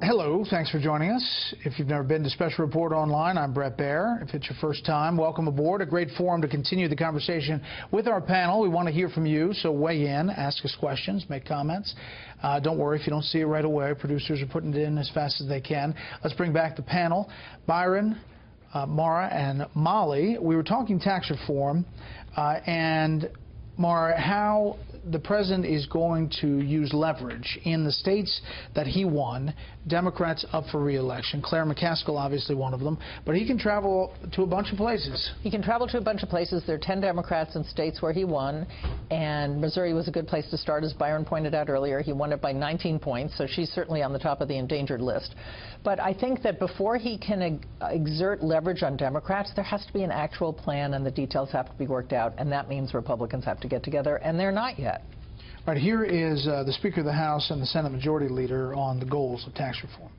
Hello, thanks for joining us. If you've never been to Special Report Online, I'm Bret Baier. If it's your first time, welcome aboard. A great forum to continue the conversation with our panel. We want to hear from you, so weigh in, ask us questions, make comments. Don't worry if you don't see it right away. Producers are putting it in as fast as they can. Let's bring back the panel. Byron, Mara, and Molly. We were talking tax reform, and Mara, how the president is going to use leverage in the states that he won, Democrats up for re-election. Claire McCaskill, obviously one of them, but he can travel to a bunch of places. He can travel to a bunch of places. There are 10 Democrats in states where he won, and Missouri was a good place to start, as Byron pointed out earlier. He won it by 19 points, so she's certainly on the top of the endangered list. But I think that before he can exert leverage on Democrats, there has to be an actual plan, and the details have to be worked out, and that means Republicans have to get together, and they're not yet. Right, here is the Speaker of the House and the Senate Majority Leader on the goals of tax reform.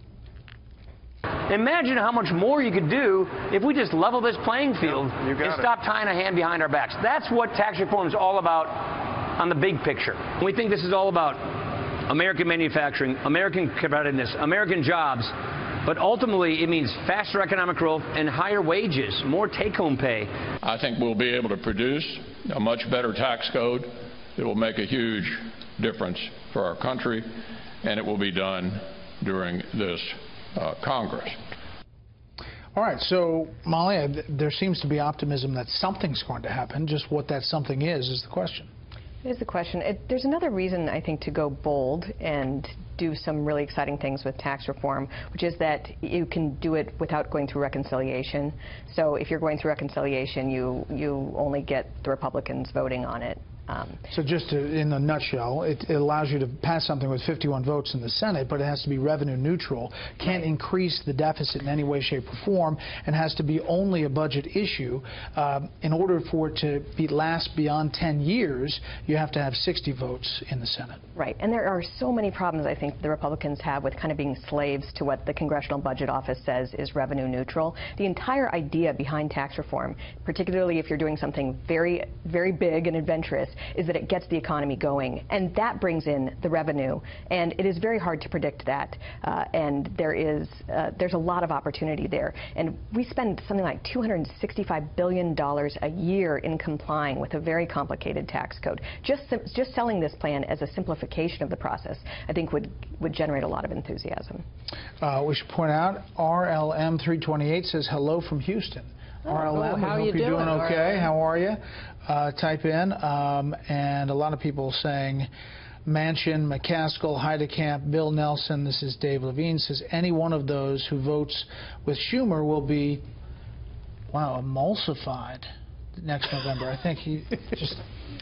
Imagine how much more you could do if we just level this playing field and stop tying a hand behind our backs. That's what tax reform is all about on the big picture. We think this is all about American manufacturing, American competitiveness, American jobs, but ultimately it means faster economic growth and higher wages, more take-home pay. I think we'll be able to produce a much better tax code. It will make a huge difference for our country, and it will be done during this Congress. All right, so Molly, there seems to be optimism that something's going to happen. Just what that something is the question. It is the question. There's another reason, I think, to go bold and do some really exciting things with tax reform, which is that you can do it without going through reconciliation. So if you're going through reconciliation, you only get the Republicans voting on it. So just in a nutshell, it allows you to pass something with 51 votes in the Senate, but it has to be revenue neutral, can't increase the deficit in any way, shape, or form, and has to be only a budget issue. In order for it to last beyond 10 years, you have to have 60 votes in the Senate. Right, and there are so many problems, I think, the Republicans have with kind of being slaves to what the Congressional Budget Office says is revenue neutral. The entire idea behind tax reform, particularly if you're doing something very, very big and adventurous, is that it gets the economy going, and that brings in the revenue, and it is very hard to predict that, and there's a lot of opportunity there, and we spend something like $265 billion a year in complying with a very complicated tax code. Just selling this plan as a simplification of the process, I think would generate a lot of enthusiasm. We should point out RLM 328 says hello from Houston. RLM, how I hope you're doing okay. RLM? How are you? Type in, and a lot of people saying Manchin, McCaskill, Heidecamp, Bill Nelson. This is Dave Levine, says any one of those who votes with Schumer will be, wow, emulsified next November. I think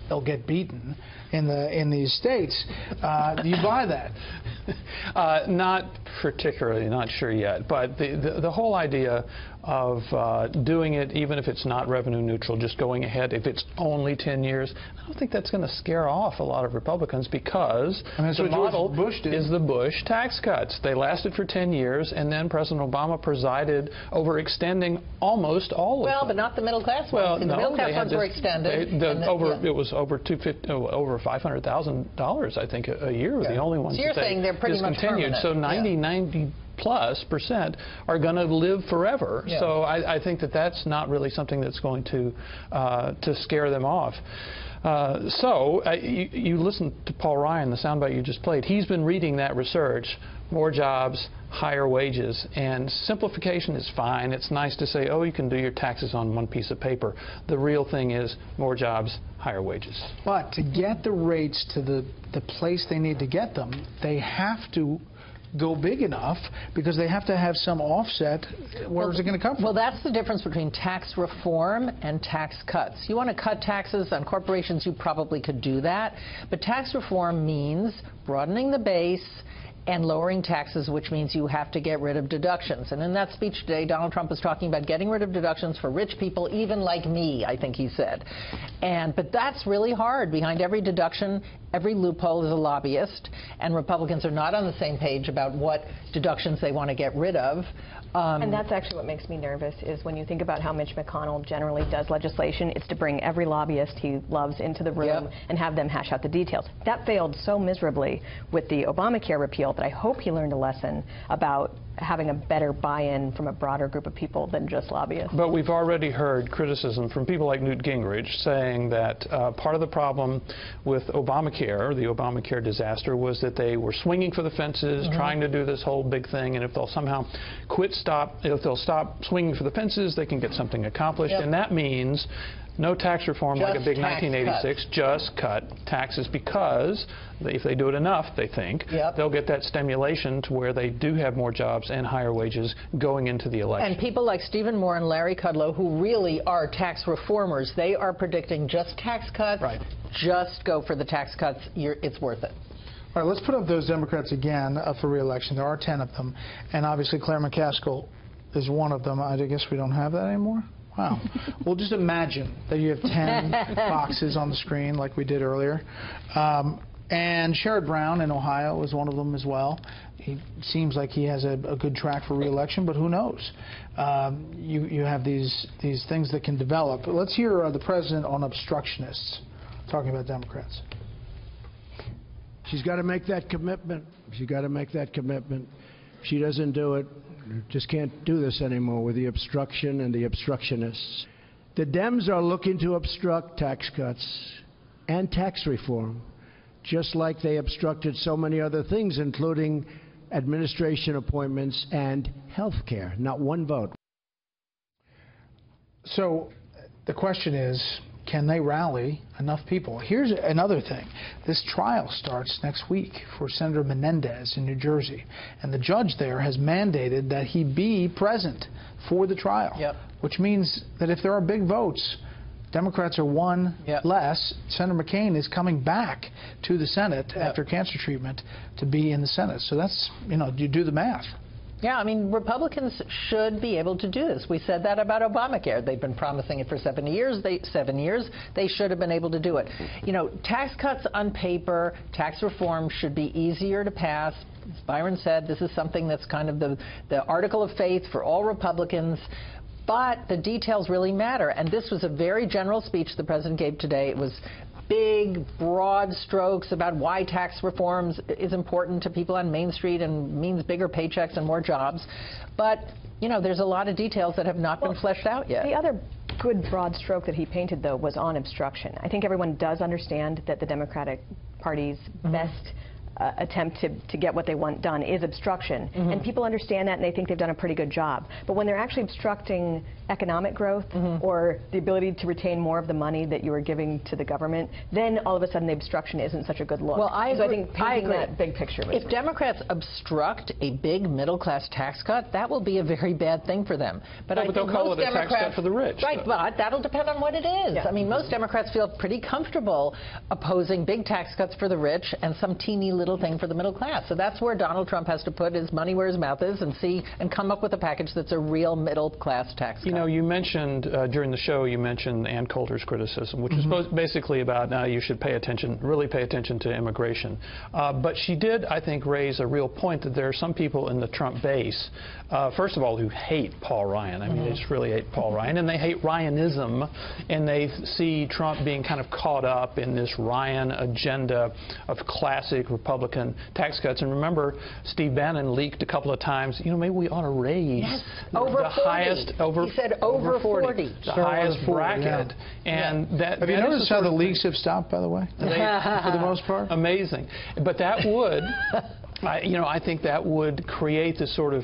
they'll get beaten in these states. Do you buy that? Not particularly, not sure yet. But the whole idea of doing it, even if it's not revenue neutral, just going ahead, if it's only 10 years, I don't think that's going to scare off a lot of Republicans, because the model is the Bush tax cuts. They lasted for 10 years, and then President Obama presided over extending almost all of them. Well, but not the middle class ones. Well, the middle class ones were extended. It was over $500,000, I think, a year. Yeah. The only ones so you're that saying they're pretty much discontinued. So 90+ % are going to live forever. Yeah. So I think that's not really something that's going to scare them off. You listen to Paul Ryan, the soundbite you just played. He's been reading that research. More jobs, higher wages, and simplification is fine. It's nice to say, oh, you can do your taxes on one piece of paper. The real thing is more jobs, higher wages. But to get the rates to the place they need to get them, they have to go big enough, because they have to have some offset. Where's it going to come from? Well, that's the difference between tax reform and tax cuts. You want to cut taxes on corporations, you probably could do that. But tax reform means broadening the base and lowering taxes, which means you have to get rid of deductions. And in that speech today, Donald Trump was talking about getting rid of deductions for rich people, even like me, I think he said. But that's really hard. Behind every deduction every loophole is a lobbyist, and Republicans are not on the same page about what deductions they want to get rid of. And that's actually what makes me nervous, is when you think about how Mitch McConnell generally does legislation, it's to bring every lobbyist he loves into the room and have them hash out the details. That failed so miserably with the Obamacare repeal that I hope he learned a lesson about having a better buy-in from a broader group of people than just lobbyists. But we've already heard criticism from people like Newt Gingrich saying that part of the problem with Obamacare, the Obamacare disaster, was that they were swinging for the fences, trying to do this whole big thing, and if they'll somehow if they'll stop swinging for the fences, they can get something accomplished. And that means no tax reform like a big 1986, just cut taxes, because if they do it enough, they think, they'll get that stimulation to where they do have more jobs and higher wages going into the election. And people like Stephen Moore and Larry Kudlow, who really are tax reformers, they are predicting just tax cuts, just go for the tax cuts, it's worth it. All right, let's put up those Democrats again for re-election. There are 10 of them, and obviously Claire McCaskill is one of them. I guess we don't have that anymore? Wow. Well, just imagine that you have 10 boxes on the screen like we did earlier. And Sherrod Brown in Ohio is one of them as well. He seems like he has a good track for re-election, but who knows? You have these things that can develop. But let's hear the president on obstructionists, talking about Democrats. She's got to make that commitment. She's got to make that commitment. If she doesn't do it, just can't do this anymore with the obstruction and the obstructionists. The Dems are looking to obstruct tax cuts and tax reform, just like they obstructed so many other things, including administration appointments and health care. Not one vote. So the question is, can they rally enough people? Here's another thing. This trial starts next week for Senator Menendez in New Jersey, and the judge there has mandated that he be present for the trial, which means that if there are big votes, Democrats are one less. Senator McCain is coming back to the Senate after cancer treatment to be in the Senate. So that's, you do the math. Yeah, I mean, Republicans should be able to do this. We said that about Obamacare. They've been promising it for 7 years. They should have been able to do it. Tax cuts on paper, tax reform should be easier to pass. As Byron said, this is something that's kind of the article of faith for all Republicans. But the details really matter. And this was a very general speech the president gave today. It was big, broad strokes about why tax reforms is important to people on Main Street and means bigger paychecks and more jobs. But, there's a lot of details that have not been fleshed out yet. The other good broad stroke that he painted, though, was on obstruction. I think everyone does understand that the Democratic Party's best attempt to get what they want done is obstruction. And people understand that, and they think they've done a pretty good job. But when they're actually obstructing economic growth or the ability to retain more of the money that you are giving to the government, then all of a sudden the obstruction isn't such a good look. Well, I think painting that big picture was if Democrats obstruct a big middle-class tax cut, that will be a very bad thing for them. But they'll call it a tax cut for the rich. Right, but that'll depend on what it is. I mean, most Democrats feel pretty comfortable opposing big tax cuts for the rich and some teeny little thing for the middle class. So that's where Donald Trump has to put his money where his mouth is and come up with a package that's a real middle-class tax cut. You mentioned during the show, you mentioned Ann Coulter's criticism, which is basically about you should really pay attention to immigration. But she did, I think, raise a real point that there are some people in the Trump base, first of all, who hate Paul Ryan. I mean, they just really hate Paul Ryan, and they hate Ryanism, and they see Trump being kind of caught up in this Ryan agenda of classic Republican tax cuts. And remember, Steve Bannon leaked a couple of times, maybe we ought to raise over the 40. Highest, he said over 40. The highest bracket. And have you noticed how the leaks have stopped, by the way? For the most part? Amazing. But that would, I think that would create this sort of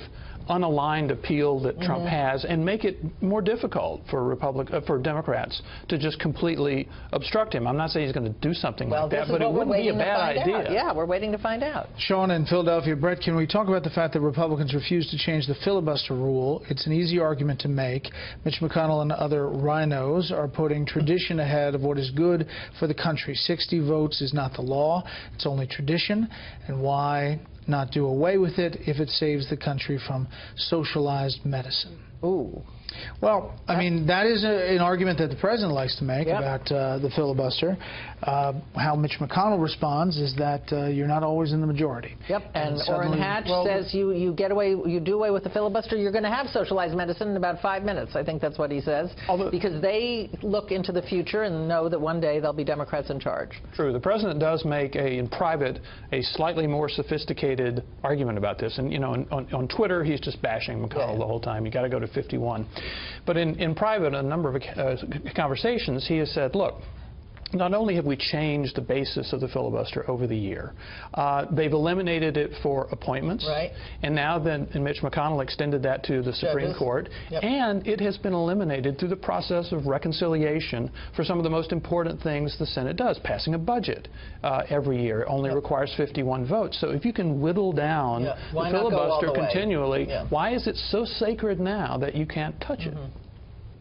unaligned appeal that Trump has and make it more difficult for Democrats to just completely obstruct him. I'm not saying he's going to do something like that, but it wouldn't be a bad idea. Yeah, we're waiting to find out. Sean in Philadelphia. Brett, can we talk about the fact that Republicans refuse to change the filibuster rule? It's an easy argument to make. Mitch McConnell and other rhinos are putting tradition ahead of what is good for the country. 60 votes is not the law. It's only tradition. And why not do away with it if it saves the country from socialized medicine? Ooh. Well, I mean, that is an argument that the president likes to make Yep. about the filibuster. How Mitch McConnell responds is that you're not always in the majority. Yep, and Orrin suddenly- Hatch says you do away with the filibuster, you're going to have socialized medicine in about 5 minutes. I think that's what he says. Because they look into the future and know that one day there'll be Democrats in charge. True. The president does make in private a slightly more sophisticated argument about this. And, you know, on Twitter, he's just bashing McConnell the whole time. You got to go to 51. But in private, a number of conversations, he has said, look, not only have we changed the basis of the filibuster over the year, they've eliminated it for appointments. Right. And now then Mitch McConnell extended that to the Supreme Court. Yep. And it has been eliminated through the process of reconciliation for some of the most important things the Senate does. Passing a budget every year only requires 51 votes. So if you can whittle down the filibuster continually, why is it so sacred now that you can't touch it?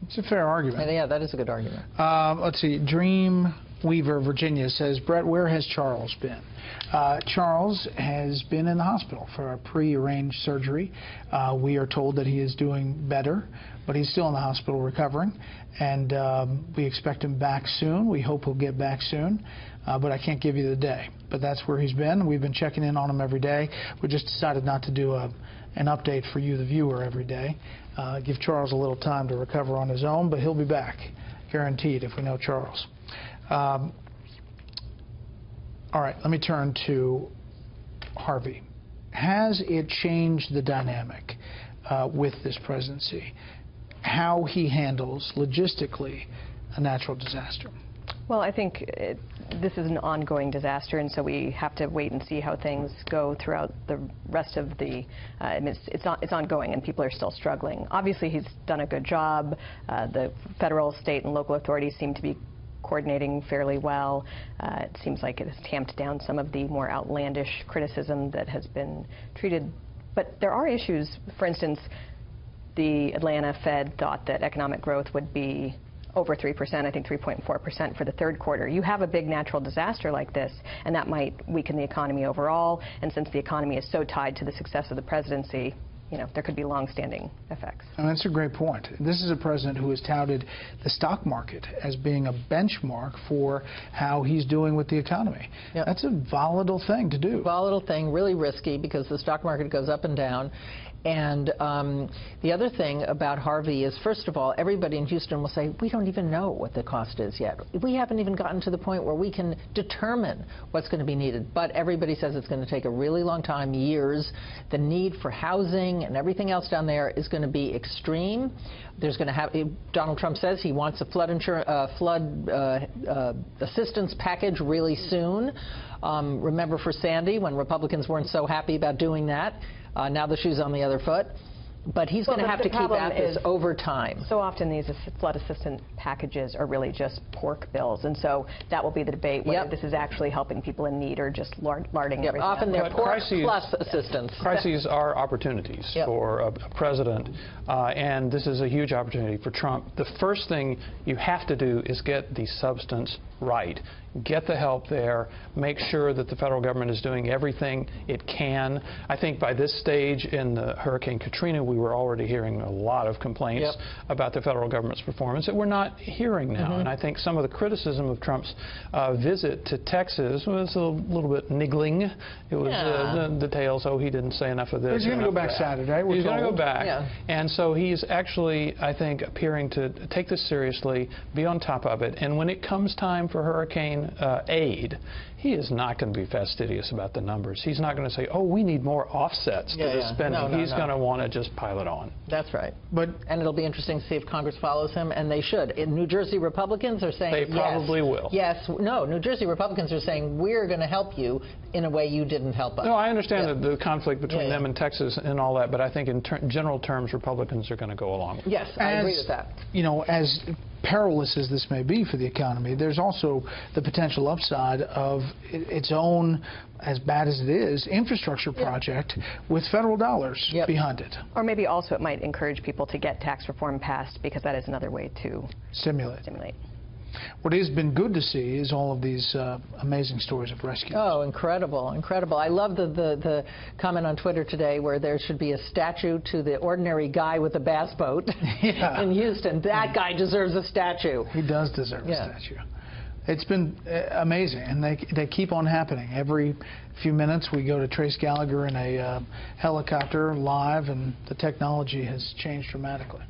It's a fair argument. Yeah, that is a good argument. Let's see. Dream Weaver, Virginia says, Brett, where has Charles been? Charles has been in the hospital for a pre-arranged surgery. We are told that he is doing better, but he's still in the hospital recovering, and we expect him back soon. We hope he'll get back soon, but I can't give you the day. But that's where he's been. We've been checking in on him every day. We just decided not to do an update for you, the viewer, every day. Give Charles a little time to recover on his own, but he'll be back, guaranteed, if we know Charles. All right, let me turn to Harvey. Has it changed the dynamic with this presidency, how he handles logistically a natural disaster? Well, I think this is an ongoing disaster, and so we have to wait and see how things go throughout the rest of the. It's ongoing, and people are still struggling. Obviously, he's done a good job. The federal, state, and local authorities seem to be coordinating fairly well. It seems like it has tamped down some of the more outlandish criticism that has been treated. But there are issues. For instance, the Atlanta Fed thought that economic growth would be over 3%, I think 3.4% for the third quarter. You have a big natural disaster like this, and that might weaken the economy overall. And since the economy is so tied to the success of the presidency, you know, there could be long-standing effects. And that's a great point. This is a president who has touted the stock market as being a benchmark for how he's doing with the economy. Yep. That's a volatile thing to do. Volatile thing, really risky, because the stock market goes up and down. And the other thing about Harvey is, first of all, everybody in Houston will say, we don't even know what the cost is yet. We haven't even gotten to the point where we can determine what's going to be needed. But everybody says it's going to take a really long time, years. The need for housing and everything else down there is going to be extreme. There's going to have, Donald Trump says he wants a flood assistance package really soon. Remember for Sandy, when Republicans weren't so happy about doing that. Now the shoe's on the other foot. But he's going to have to keep at this over time. So often these flood assistance packages are really just pork bills, and so that will be the debate whether this is actually helping people in need or just larding everything. Often they're pork plus assistance. Crises are opportunities for a president, and this is a huge opportunity for Trump. The first thing you have to do is get the substance right. Get the help there. Make sure that the federal government is doing everything it can. I think by this stage in the Hurricane Katrina, we were already hearing a lot of complaints about the federal government's performance that we're not hearing now. And I think some of the criticism of Trump's visit to Texas was a little bit niggling. It was the details, oh, he didn't say enough of this. He's going to go back Saturday. He's going to go back. And so he's actually, I think, appearing to take this seriously, be on top of it. And when it comes time for hurricane aid, he is not going to be fastidious about the numbers. He's not going to say, oh, we need more offsets to the spending. He's going to want to just pile it on. That's right. And it'll be interesting to see if Congress follows him, and they should. In New Jersey, Republicans are saying they probably will. Yes. No, New Jersey Republicans are saying we're going to help you in a way you didn't help us. No, I understand the conflict between them and Texas and all that, but I think in general terms, Republicans are going to go along with it. Yes, I agree with that. You know, as perilous as this may be for the economy, there's also the potential upside of its own, as bad as it is, infrastructure project with federal dollars behind it. Or maybe also it might encourage people to get tax reform passed, because that is another way to stimulate. What has been good to see is all of these amazing stories of rescue. Oh, incredible, incredible. I love the comment on Twitter today where there should be a statue to the ordinary guy with a bass boat in Houston. That guy deserves a statue. He does deserve a statue. It's been amazing, and they keep on happening. Every few minutes we go to Trace Gallagher in a helicopter live, and the technology has changed dramatically.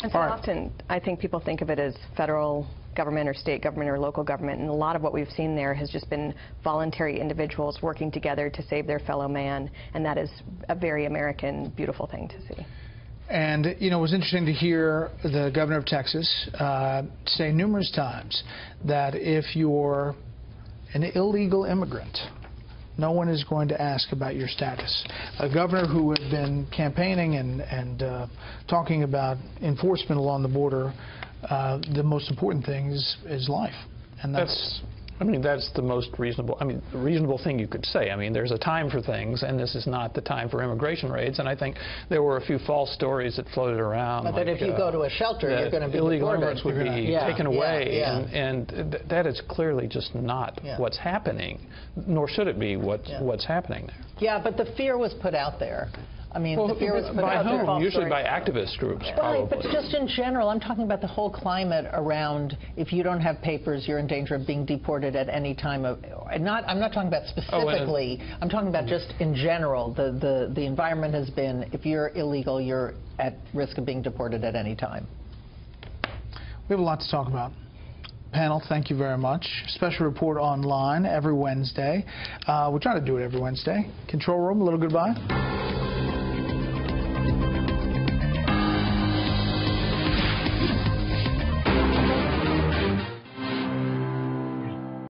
And so often, I think people think of it as federal government or state government or local government, and a lot of what we've seen there has just been voluntary individuals working together to save their fellow man, and that is a very American, beautiful thing to see. And, you know, it was interesting to hear the governor of Texas say numerous times that if you're an illegal immigrant, no one is going to ask about your status. A governor who had been campaigning and talking about enforcement along the border, the most important thing is life. And that's the most reasonable, reasonable thing you could say. I mean, there's a time for things, and this is not the time for immigration raids. And I think there were a few false stories that floated around. But that if you go to a shelter, you're going to be illegal deported. immigrants would be taken away, and that is clearly just not what's happening, nor should it be what's happening there. Yeah, but the fear was put out there. I mean, the fear was put out there. By whom? Usually by activist groups, probably. Right, but just in general, I'm talking about the whole climate around if you don't have papers, you're in danger of being deported at any time. I'm not talking about specifically. I'm talking about just in general. The environment has been, if you're illegal, you're at risk of being deported at any time. We have a lot to talk about. Panel, thank you very much. Special report online every Wednesday. We try to do it every Wednesday. Control room, a little goodbye.